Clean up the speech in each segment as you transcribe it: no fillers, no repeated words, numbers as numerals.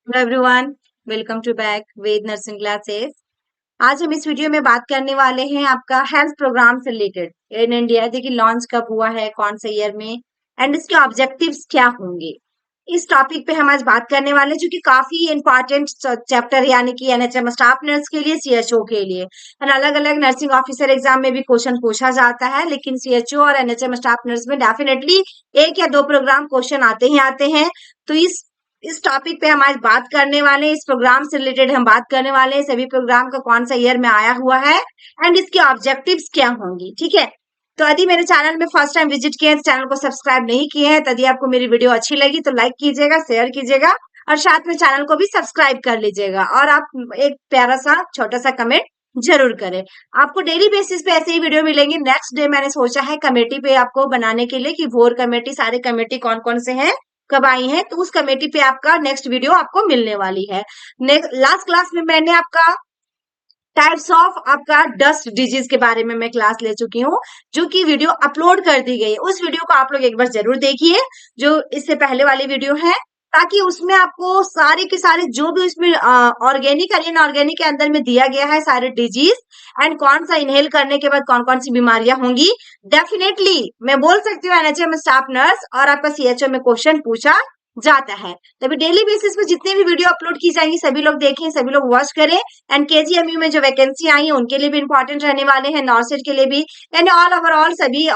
Hello everyone, welcome to back Ved nursing classes. आज हम इस वीडियो में बात करने वाले हैं आपका हेल्थ प्रोग्राम से रिलेटेड। इन इंडिया देखिए लॉन्च कब हुआ है, कौन से ईयर में, एंड इसके ऑब्जेक्टिव्स क्या होंगे। इस टॉपिक पे हम आज बात करने वाले हैं जो कि काफी इंपॉर्टेंट चैप्टर है, यानी कि एनएचएम स्टाफ नर्स के लिए, सीएचओ के लिए। एंड अलग अलग नर्सिंग ऑफिसर एग्जाम में भी क्वेश्चन पूछा जाता है, लेकिन सीएचओ और एनएचएम स्टाफ नर्स में डेफिनेटली एक या दो प्रोग्राम क्वेश्चन आते ही आते हैं। तो इस टॉपिक पे हम आज बात करने वाले हैं। इस प्रोग्राम से रिलेटेड हम बात करने वाले हैं, सभी प्रोग्राम का कौन सा ईयर में आया हुआ है एंड इसके ऑब्जेक्टिव्स क्या होंगी। ठीक है, तो यदि मेरे चैनल में फर्स्ट टाइम विजिट किए हैं, चैनल को सब्सक्राइब नहीं किए हैं, तो यदि आपको मेरी वीडियो अच्छी लगी तो लाइक कीजिएगा, शेयर कीजिएगा और साथ में चैनल को भी सब्सक्राइब कर लीजिएगा। और आप एक प्यारा सा छोटा सा कमेंट जरूर करें। आपको डेली बेसिस पे ऐसे ही वीडियो मिलेंगे। नेक्स्ट डे मैंने सोचा है कमेटी पे आपको बनाने के लिए कि वोर कमेटी, सारे कमेटी कौन कौन से हैं, कब आई है, तो उस कमेटी पे आपका नेक्स्ट वीडियो आपको मिलने वाली है। लास्ट क्लास में मैंने आपका टाइप्स ऑफ आपका डस्ट डिजीज के बारे में मैं क्लास ले चुकी हूँ, जो कि वीडियो अपलोड कर दी गई है। उस वीडियो को आप लोग एक बार जरूर देखिए, जो इससे पहले वाली वीडियो है, ताकि उसमें आपको सारे के सारे जो भी उसमें ऑर्गेनिक और इनऑर्गेनिक के अंदर में दिया गया है सारे डिजीज एंड कौन सा इनहेल करने के बाद कौन कौन सी बीमारियां होंगी, डेफिनेटली मैं बोल सकती हूँ एनएचएम स्टाफ नर्स और आपका सीएचओ में क्वेश्चन पूछा जाता है। तभी डेली बेसिस पे जितने भी वीडियो अपलोड की जाएंगी सभी लोग देखें, सभी लोग वॉच करें। एंड केजीएमयू में जो वैकेंसी आई है उनके लिए भी इंपॉर्टेंट रहने वाले हैं, नॉर्सेट के लिए भी, यानी ऑल ओवरऑल सभी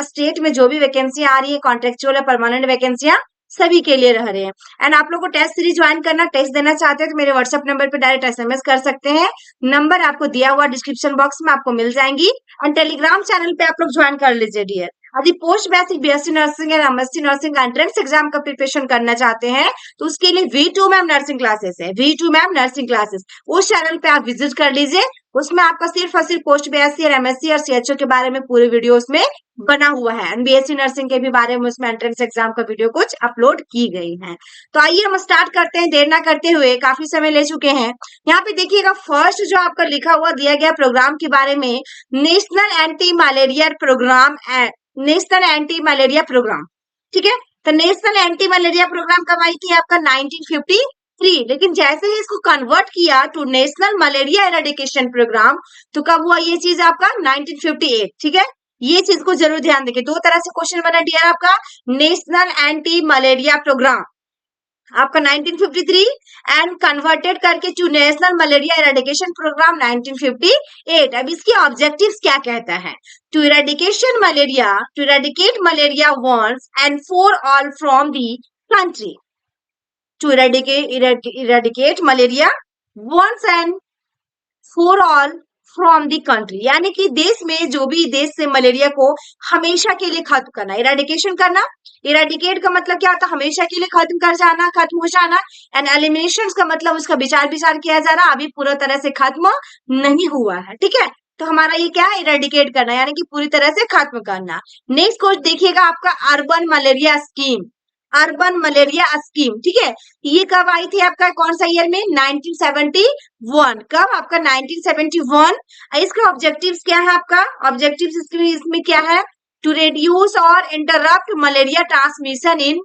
स्टेट में जो भी वैकेंसी आ रही है, कॉन्ट्रेक्चुअल या परमानेंट वैकेंसियां सभी के लिए रह रहे हैं। एंड आप लोग को टेस्ट सीरीज ज्वाइन करना, टेस्ट देना चाहते हैं तो मेरे व्हाट्सएप नंबर पे डायरेक्ट एसएमएस कर सकते हैं। नंबर आपको दिया हुआ डिस्क्रिप्शन बॉक्स में आपको मिल जाएंगी। एंड टेलीग्राम चैनल पे आप लोग ज्वाइन कर लीजिए डियर। यदि पोस्ट बेसिक बीएससी नर्सिंग या एमएससी नर्सिंग का एंट्रेंस एग्जाम का प्रिपरेशन करना चाहते हैं तो उसके लिए V2 मैम नर्सिंग क्लासेस है, V2 मैम नर्सिंग क्लासेस, उस चैनल पे आप विजिट कर लीजिए। उसमें आपका सिर्फ और सिर्फ पोस्ट बीएससी और एमएससी और सीएचओ के बारे में पूरे वीडियो उसमें बना हुआ है। एंड बीएससी नर्सिंग के भी बारे में उसमें एंट्रेंस एग्जाम का वीडियो कुछ अपलोड की गई है। तो आइए हम स्टार्ट करते हैं, देर ना करते हुए, काफी समय ले चुके हैं। यहाँ पे देखिएगा फर्स्ट जो आपका लिखा हुआ दिया गया प्रोग्राम के बारे में, national anti malaria programme, national anti malaria programme. ठीक है, तो नेशनल एंटी मलेरिया प्रोग्राम कब आई थी आपका 1953। लेकिन जैसे ही इसको कन्वर्ट किया to national malaria eradication programme, तो कब हुआ ये चीज आपका 1958। ठीक है, ये चीज को जरूर ध्यान देखिए। दो तरह से क्वेश्चन बना डियर आपका, नेशनल एंटी मलेरिया प्रोग्राम आपका 1953 एंड कन्वर्टेड करके to national malaria eradication programme 1958। अब इसके ऑब्जेक्टिव्स क्या कहता है, to eradication malaria, to eradicate malaria once and for all from the country, to eradicate malaria once and for all from the country, यानी कि देश में जो भी देश से मलेरिया को हमेशा के लिए खत्म करना, इरेडिकेशन करना। इरेडिकेट का मतलब क्या होता है, हमेशा के लिए खत्म कर जाना, खत्म हो जाना। एंड एलिमिनेशन का मतलब उसका विचार विचार किया जा रहा, अभी पूरा तरह से खत्म नहीं हुआ है। ठीक है, तो हमारा ये क्या है, इरेडिकेट करना, यानी कि पूरी तरह से खत्म करना। नेक्स्ट क्वेश्चन देखिएगा आपका, urban malaria scheme, urban malaria scheme. ठीक है, ये कब आई थी आपका, कौन सा ईयर में, 1971। कब आपका 1971। इसका ऑब्जेक्टिव्स क्या है आपका, ऑब्जेक्टिव्स इसमें क्या है, टू रिड्यूस और interrupt malaria transmission in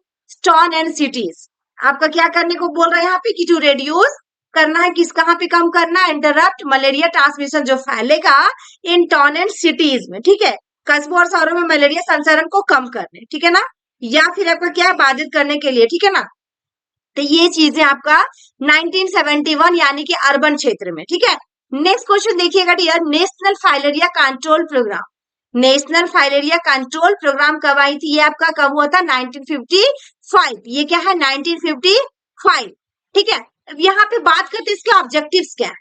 town and cities. आपका क्या करने को बोल रहा है यहाँ पे कि टू रिड्यूस करना है, किस कहाँ पे कम करना है, इंटरप्ट मलेरिया ट्रांसमिशन जो फैलेगा इन टाउन एंड सिटीज में। ठीक है, कस्बों और शहरों में मलेरिया संचरण को कम करने, ठीक है ना, या फिर आपका क्या बाधित करने के लिए। ठीक है ना, तो ये चीजें आपका 1971 यानी कि अर्बन क्षेत्र में। ठीक है, नेक्स्ट क्वेश्चन देखिएगा dear, national filaria control programme, national filaria control programme कब आई थी, ये आपका कब हुआ था 1955। ये क्या है 1955। ठीक है, अब यहाँ पे बात करते हैं इसके ऑब्जेक्टिव्स क्या है।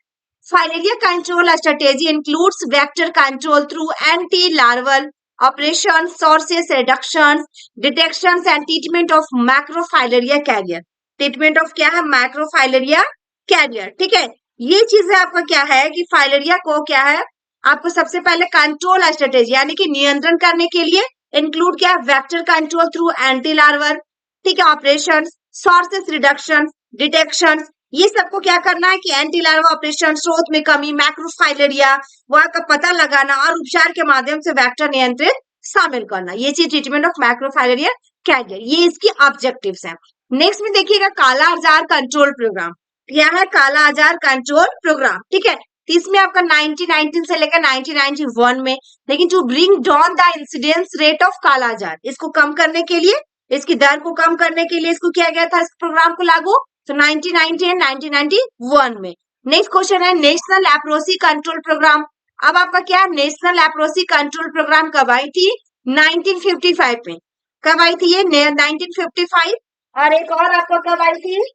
Filaria control strategy includes vector control through anti larval operation, sources reduction, detection and treatment of macrofilaria carrier. Treatment of क्या है, मैक्रोफाइलेरिया कैरियर। ठीक है, ये चीज है आपका क्या है कि फाइलेरिया को क्या है, आपको सबसे पहले कंट्रोल स्ट्रेटेजी यानी कि नियंत्रण करने के लिए इंक्लूड क्या, वेक्टर कंट्रोल थ्रू एंटी लार्वर, ठीक है, ऑपरेशन, सोर्सेस रिडक्शन, डिटेक्शन, ये सबको क्या करना है कि एंटी लार्वा ऑपरेशन, स्रोत में कमी, मैक्रोफाइलेरिया वहां का पता लगाना और उपचार के माध्यम से वेक्टर नियंत्रित शामिल करना। ये चीज ट्रीटमेंट ऑफ मैक्रोफाइलेरिया कैरियर, ये इसकी ऑब्जेक्टिव्स हैं। नेक्स्ट में देखिएगा काला आजार कंट्रोल प्रोग्राम। यह है काला आजार कंट्रोल प्रोग्राम, ठीक है। तो इसमें आपका 1919 से लेकर 1991 में, लेकिन to bring down the incidence rate of kala azar, इसको कम करने के लिए, इसकी दर को कम करने के लिए इसको किया गया था, इस प्रोग्राम को लागू, तो 1990 एंड 1991 में। नेक्स्ट क्वेश्चन है नेशनल लेप्रोसी कंट्रोल प्रोग्राम। अब आपका क्या है, नेशनल लेप्रोसी कंट्रोल प्रोग्राम कब आई थी? 1955 में। कब आई थी ये? 1955। और एक और आपको कब आई थी?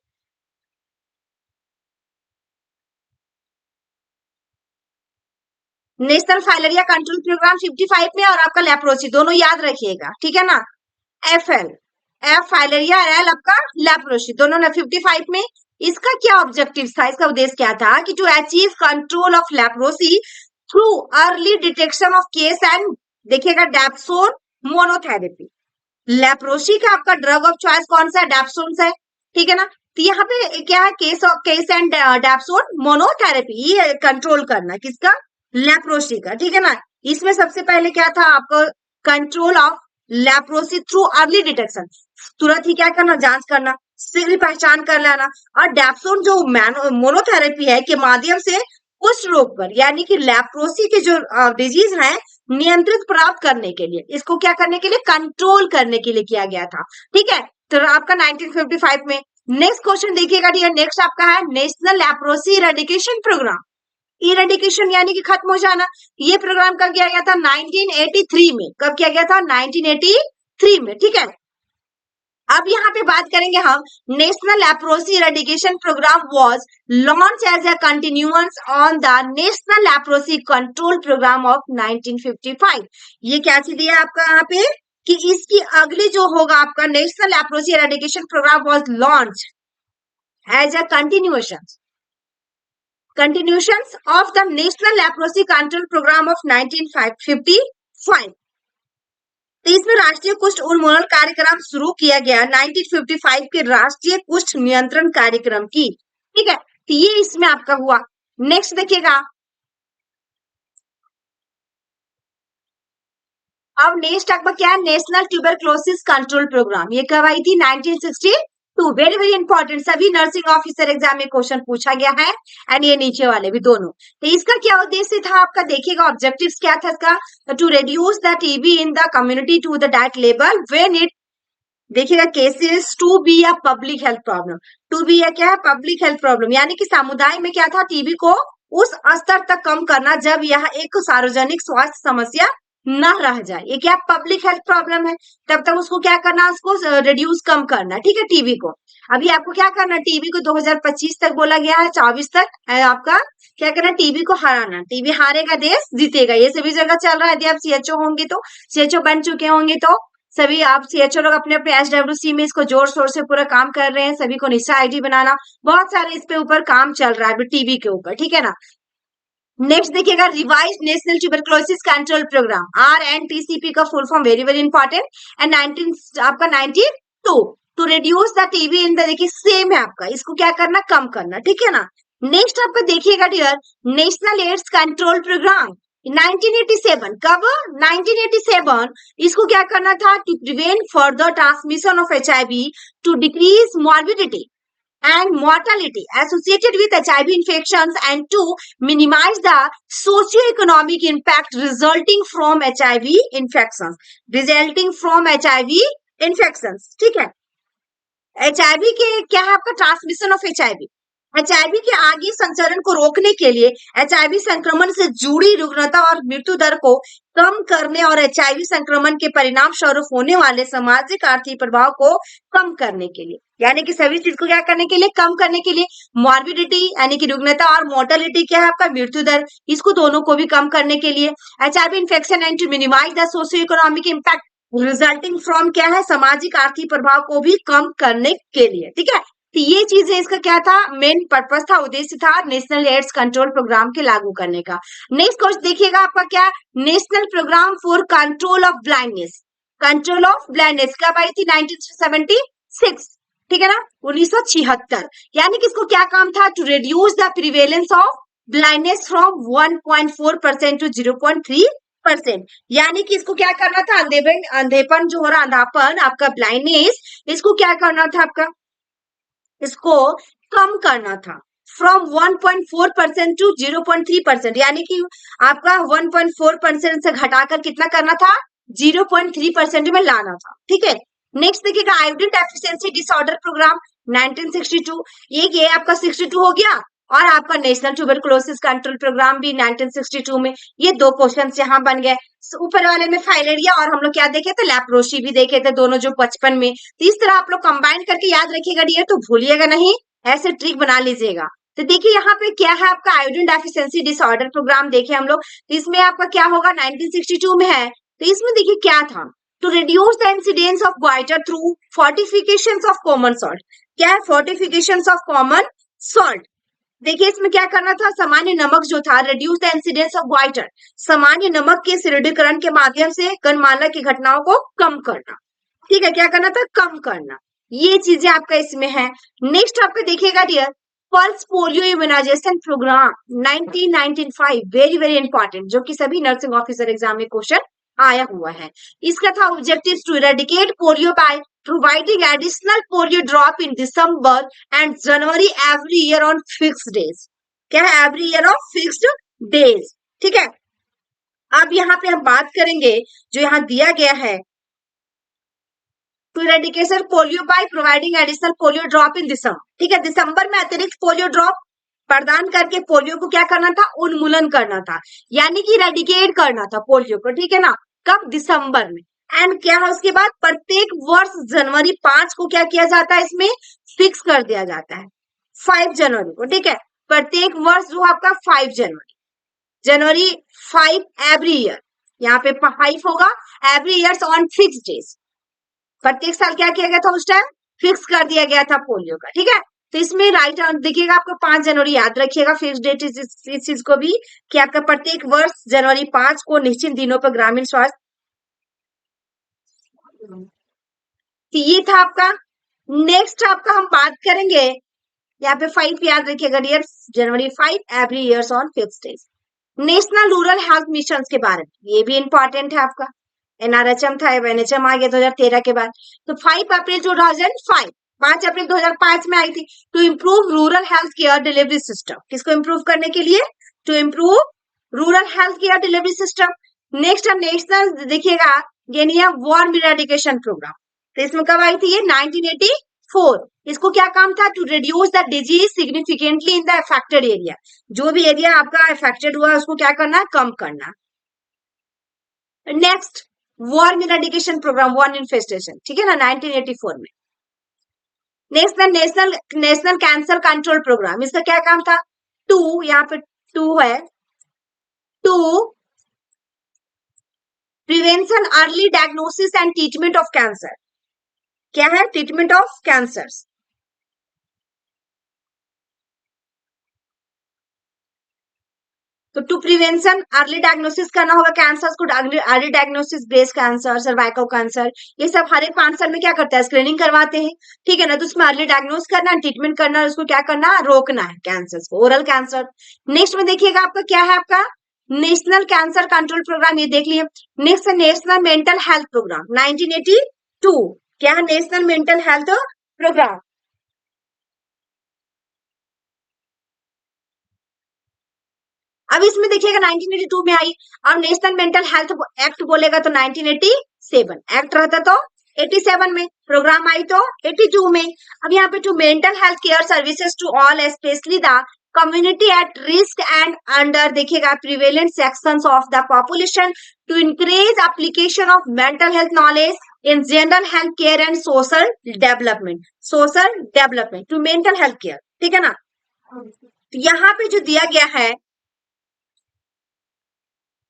नेशनल फाइलेरिया कंट्रोल प्रोग्राम 55 में, और आपका लेप्रोसी, दोनों याद रखिएगा, ठीक है ना। FL, F फाइलेरिया, L आपका लेप्रोसी, दोनों ने 55 में। इसका क्या ऑब्जेक्टिव था, इसका उद्देश्य क्या था कि to achieve control of leprosy through early detection of case and, देखिएगा, डैप्सोन मोनोथेरेपी। लेप्रोसी का आपका ड्रग ऑफ चॉइस कौन सा है? डैप्सोन है, ठीक है ना। तो यहाँ पे क्या है, केस एंड डैप्सोन मोनोथेरेपी, ये कंट्रोल करना किसका? लेप्रोसी का, ठीक है ना। इसमें सबसे पहले क्या था आपको? Control of leprosy through early detection, तुरंत ही क्या करना? जांच करना, शीघ्र पहचान कर लेना। और डैप्सोन जो मोनोथेरेपी है के माध्यम से कुष्ठ रोग पर, यानी कि लेप्रोसी के जो डिजीज है, नियंत्रित प्राप्त करने के लिए, इसको क्या करने के लिए? कंट्रोल करने के लिए किया गया था, ठीक है। तो आपका 1955 में। नेक्स्ट क्वेश्चन देखिएगा डियर, नेक्स्ट आपका है national leprosy eradication programme. Eradication यानी कि खत्म हो जाना। ये प्रोग्राम कब किया गया था? 1983 में। कब किया गया था? 1983 में, ठीक है। अब यहाँ पे बात करेंगे हम, national leprosy eradication programme was launch as a continuance on the national leprosy control programme of 1955। ये क्या चीज दिया आपका यहाँ पे कि इसकी अगली जो होगा आपका national leprosy eradication programme was launch as a continuations of the National Leprosy Control Program of 1955। तो इसमें राष्ट्रीय कुष्ठ उन्मूलन कार्यक्रम शुरू किया गया 1955 के राष्ट्रीय कुष्ठ नियंत्रण कार्यक्रम की, ठीक है। तो ये इसमें आपका हुआ। नेक्स्ट देखिएगा, अब नेक्स्ट आपका क्या है? National tuberculosis control programme. ये कब आई थी? 1962। वेरी वेरी इंपॉर्टेंट, सभी नर्सिंग ऑफिसर एग्जाम में क्वेश्चन पूछा गया है, एंड ये नीचे वाले भी दोनों। तो इसका क्या उद्देश्य था आपका? देखिएगा ऑब्जेक्टिव्स क्या था इसका, to reduce the TB in the community to the that level when it, देखिएगा, cases to be a public health problem. To be क्या है? पब्लिक हेल्थ प्रॉब्लम, यानी कि समुदाय में क्या था? टीबी को उस स्तर तक कम करना जब यह एक सार्वजनिक स्वास्थ्य समस्या न रह जाए। ये क्या? पब्लिक हेल्थ प्रॉब्लम है, तब तक उसको क्या करना? उसको रिड्यूस, कम करना, ठीक है, टीबी को। अभी आपको क्या करना? टीबी को 2025 तक बोला गया है, 24 तक है आपका क्या करना? टीबी को हराना। टीबी हारेगा देश जीतेगा, ये सभी जगह चल रहा है। यदि आप सीएचओ होंगे तो, सीएचओ बन चुके होंगे तो सभी आप सीएचओ लोग अपने अपने एसडब्ल्यूसी में इसको जोर शोर से पूरा काम कर रहे हैं। सभी को निशा आईडी बनाना, बहुत सारे इस पे ऊपर काम चल रहा है टीबी के ऊपर, ठीक है ना। नेक्स्ट देखिएगा, revise national tuberculosis control programme, RNTCP का full form, very very important. And 19 आपका 92 to reduce the TB in the, देखिए सेम है आपका, इसको क्या करना? कम करना, ठीक है ना। नेक्स्ट आपका देखिएगा dear, national AIDS control programme 1987। कब? 1987। इसको क्या करना था? To prevent further transmission of HIV, to decrease morbidity and mortality associated with HIV infections, and to minimize the socio-economic impact resulting from HIV infections, ठीक है। HIV के क्या है आपका? ट्रांसमिशन ऑफ HIV के आगे संचरण को रोकने के लिए, HIV संक्रमण से जुड़ी रुग्णता और मृत्यु दर को कम करने और HIV संक्रमण के परिणाम स्वरूप होने वाले सामाजिक आर्थिक प्रभाव को कम करने के लिए, यानी कि सभी चीज को क्या करने के लिए? कम करने के लिए। मॉर्बिडिटी यानी कि रुग्णता, और मोर्टेलिटी क्या है आपका? मृत्यु दर, इसको दोनों को भी कम करने के लिए। HIV infection and to minimise the socio economic impact resulting from क्या है? सामाजिक आर्थिक प्रभाव को भी कम करने के लिए, ठीक है। तो ये चीजें, इसका क्या था? मेन पर्पस था, उद्देश्य था नेशनल एड्स कंट्रोल प्रोग्राम के लागू करने का। नेक्स्ट क्वेश्चन देखिएगा आपका क्या? National programme for control of blindness. Control of blindness कब आई थी? 1976, ठीक है ना, 1976। यानी कि इसको क्या काम था? To reduce the prevalence of blindness from 1.4% to 0.3%। यानी कि इसको क्या करना था? अंधेपन जो हो रहा, अंधापन आपका, ब्लाइंडनेस, इसको क्या करना था आपका? इसको कम करना था फ्रॉम 1.4% टू 0.3%, यानी कि आपका 1.4% से घटाकर कितना करना था, 0.3% में लाना था। ठीक है, नेक्स्ट देखिएगा आयोडीन डेफिशिएंसी डिसऑर्डर प्रोग्राम 1962, ये आपका 62 हो गया, और आपका नेशनल ट्यूबरकुलोसिस कंट्रोल प्रोग्राम भी 1962 में। ये दो क्वेश्चन यहाँ बन गए। ऊपर वाले में फाइलेरिया और हम लोग क्या देखे थे, लैप्रोसी भी देखे थे, दोनों जो 55 में। तो इस तरह आप लोग कंबाइन करके याद रखिएगा डियर, तो भूलिएगा नहीं, ऐसे ट्रिक बना लीजिएगा। तो देखिए यहाँ पे क्या है आपका आयोडीन डेफिशिएंसी डिसऑर्डर प्रोग्राम देखे हम लोग, तो इसमें आपका क्या होगा, 1962 में है। तो इसमें देखिए क्या था, to reduce the incidence of goitre through fortifications of common salt. क्या है, फोर्टिफिकेशंस ऑफ कॉमन सॉल्ट। देखिए इसमें क्या करना था, सामान्य नमक जो था, reduce the incidence of goitre, सामान्य नमक के सुदृढ़ीकरण के माध्यम से गणमाला की घटनाओं को कम करना। ठीक है, क्या करना था, कम करना। ये चीजें आपका इसमें है। नेक्स्ट आपका देखिएगा dear, pulse polio immunisation programme 1995, very very important, जो कि सभी नर्सिंग ऑफिसर एग्जाम में क्वेश्चन आया हुआ है। इसका था objective to eradicate polio by providing additional polio drop in December and January every year on fixed days। क्या है, every year on fixed days। ठीक है, अब यहाँ पे हम बात करेंगे जो यहाँ दिया गया है, to eradication polio by providing additional polio drop in December. ठीक है, दिसंबर में अतिरिक्त पोलियो ड्रॉप प्रदान करके पोलियो को क्या करना था, उन्मूलन करना था, यानी कि इरेडिकेट करना था पोलियो को। ठीक है ना, कब, दिसंबर में। एंड क्या है उसके बाद, प्रत्येक वर्ष जनवरी 5 को क्या किया जाता है, इसमें फिक्स कर दिया जाता है 5 जनवरी को। ठीक है, प्रत्येक वर्ष जो आपका 5 जनवरी, जनवरी 5 एवरी ईयर, यहाँ पे 5 होगा, every year on fix days. प्रत्येक साल क्या किया गया था, उस टाइम फिक्स कर दिया गया था पोलियो का। ठीक है, तो इसमें राइट देखिएगा आपको 5 जनवरी याद रखिएगा, फिक्स डेट इस चीज को भी, कि आपका प्रत्येक वर्ष जनवरी 5 को निश्चित दिनों पर ग्रामीण स्वास्थ्य। तो ये था आपका। नेक्स्ट आपका हम बात करेंगे, यहाँ पे 5 याद रखिएगा डियर, जनवरी 5 every year on fix days. National rural health mission के बारे में, ये भी इंपॉर्टेंट है आपका, एनआरएचएम था, एनएचएम आ गया 2013 के बाद। तो 5 अप्रैल 2005, 5 अप्रैल 2005 में आई थी, to improve rural health care delivery system. किसको इम्प्रूव करने के लिए, to improve rural health care delivery system. Next हम नेशनल देखिएगा, ये नहीं है, वार्म इरेडिकेशन प्रोग्राम। तो इसमें कब आई थी ये, 1984। इसको क्या काम था, to reduce the disease significantly in the affected area. जो भी एरिया आपका अफेक्टेड हुआ है उसको क्या करना है, कम करना। Next worm eradication programme, worm infestation. ठीक है ना, 1984 में। Next national cancer control programme, इसका क्या काम था, 2, यहाँ पे 2 है, to prevention early diagnosis and treatment of cancer. क्या है, ट्रीटमेंट ऑफ कैंसर। तो टू प्रिवेंशन अर्ली डायग्नोसिस करना होगा कैंसर को, early diagnosis, breast cancer, cervical cancer, ये सब हर एक 5 साल में क्या करते हैं, स्क्रीनिंग करवाते हैं। ठीक है ना, तो उसमें अर्ली डायग्नोस करना, ट्रीटमेंट करना, उसको क्या करना, रोकना है कैंसर को, ओरल कैंसर। नेक्स्ट में देखिएगा आपका क्या है, आपका नेशनल कैंसर कंट्रोल प्रोग्राम, ये देख लिए। नेक्स्ट है नेशनल मेंटल हेल्थ प्रोग्राम 1982। क्या है, नेशनल मेंटल हेल्थ प्रोग्राम। अब इसमें देखिएगा 1982 में आई, अब नेशनल मेंटल हेल्थ एक्ट बोलेगा तो 1987, एक्ट रहता तो 87 में, प्रोग्राम आई तो 82 में। अब यहाँ पे to mental health care services to all specially the community at risk and under देखिएगा prevalent sections of the population, to increase application of mental health knowledge in general health care and social development, social development to mental health care. ठीक है ना, तो यहाँ पे जो दिया गया है,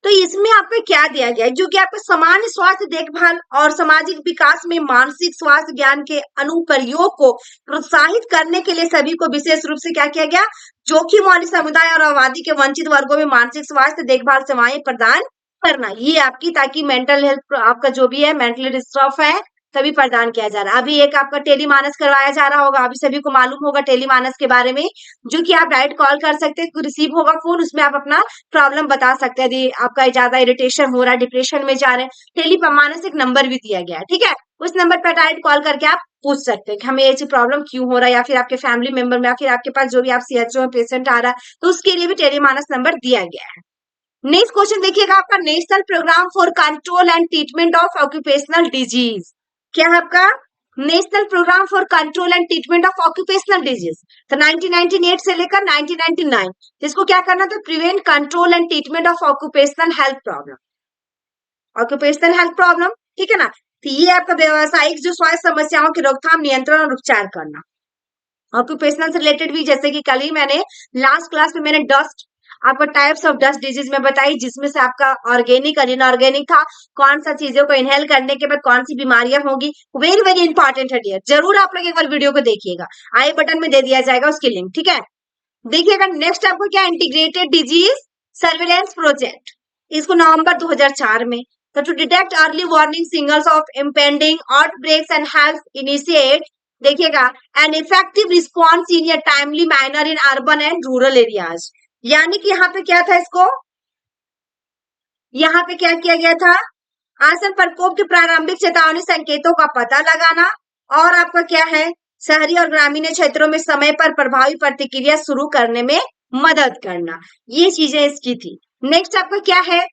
तो इसमें आपको क्या दिया गया है, जो कि आपको सामान्य स्वास्थ्य देखभाल और सामाजिक विकास में मानसिक स्वास्थ्य ज्ञान के अनुप्रयोग को प्रोत्साहित करने के लिए सभी को विशेष रूप से क्या किया गया, जोखिम वाले समुदाय और आबादी के वंचित वर्गों में मानसिक स्वास्थ्य देखभाल सेवाएं प्रदान करना, ये आपकी, ताकि मेंटल हेल्थ आपका जो भी है, मेंटली डिस्टर्ब है, तभी प्रदान किया जा रहा है। अभी एक आपका टेलीमानस करवाया जा रहा होगा, अभी सभी को मालूम होगा टेलीमानस के बारे में, जो कि आप डायरेक्ट कॉल कर सकते हैं, रिसीव होगा फोन, उसमें आप अपना प्रॉब्लम बता सकते हैं, यदि आपका ज्यादा इरिटेशन हो रहा है, डिप्रेशन में जा रहे हैं, टेलीमानस एक नंबर भी दिया गया है। ठीक है, उस नंबर पर डायरेक्ट कॉल करके आप पूछ सकते हैं कि हमें ये चीज प्रॉब्लम क्यों हो रहा है, या फिर आपके फैमिली मेंबर में, या फिर आपके पास जो भी आप सीएचओ में पेशेंट आ रहा है, तो उसके लिए भी टेलीमानस नंबर दिया गया है। नेक्स्ट क्वेश्चन देखिएगा आपका, national programme for control and treatment of occupational disease. क्या है आपका? National programme for control and treatment of occupational disease. तो 1998 से लेकर 1999 इसको क्या करना था? Prevent, control and treatment of occupational health problem, occupational health problem, ठीक है ना। तो ये आपका व्यवसायिक जो स्वास्थ्य समस्याओं की रोकथाम, नियंत्रण और उपचार करना। ऑक्यूपेशनल से रिलेटेड भी, जैसे कि कल ही मैंने लास्ट क्लास में मैंने डस्ट, आपको टाइप्स ऑफ डस्ट डिजीज में बताई, जिसमें से आपका ऑर्गेनिक और इनऑर्गेनिक था, कौन सा चीजों को इनहेल करने के बाद कौन सी बीमारियां होगी। वेरी वेरी इंपॉर्टेंट है डियर, जरूर आप लोग एक बार वीडियो को देखिएगा, आई बटन में दे दिया जाएगा उसकी लिंक, ठीक है। देखिएगा नेक्स्ट आपको क्या, इंटीग्रेटेड डिजीज सर्विलेंस प्रोजेक्ट, इसको नवंबर 2004 में, तो to detect early warning signals of impending outbreaks and help initiate, देखिएगा, an effective response in a timely manner in urban and rural areas. यानी कि यहाँ पे क्या था, इसको यहाँ पे क्या किया गया था, आसन प्रकोप के प्रारंभिक चेतावनी संकेतों का पता लगाना, और आपका क्या है, शहरी और ग्रामीण क्षेत्रों में समय पर प्रभावी प्रतिक्रिया शुरू करने में मदद करना, ये चीजें इसकी थी। नेक्स्ट आपका क्या है,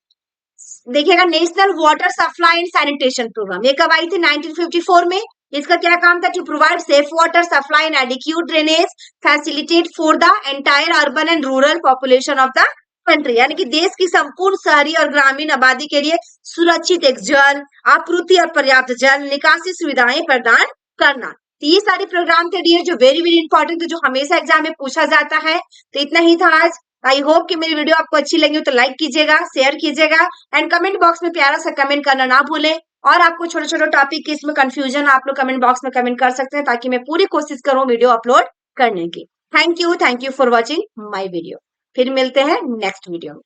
देखिएगा, national water supply and sanitation programme, ये कब आई थी? 1954 में। इसका क्या काम था? To provide safe water supply and adequate drainage facilitate for the entire urban and rural population of the country, यानी कि देश की संपूर्ण शहरी और ग्रामीण आबादी के लिए सुरक्षित एक जल आपूर्ति और पर्याप्त जल निकासी सुविधाएं प्रदान करना। तो ये सारे प्रोग्राम थे डियर, जो वेरी वेरी इंपॉर्टेंट थे, जो हमेशा एग्जाम में पूछा जाता है। तो इतना ही था आज। आई होप कि मेरी वीडियो आपको अच्छी लगी हो तो लाइक कीजिएगा, शेयर कीजिएगा, एंड कमेंट बॉक्स में प्यारा सा कमेंट करना ना भूलें। और आपको छोटे छोटे टॉपिक की इसमें कंफ्यूजन, आप लोग कमेंट बॉक्स में कमेंट कर सकते हैं, ताकि मैं पूरी कोशिश करूं वीडियो अपलोड करने की। Thank you for watching my video. फिर मिलते हैं नेक्स्ट वीडियो में।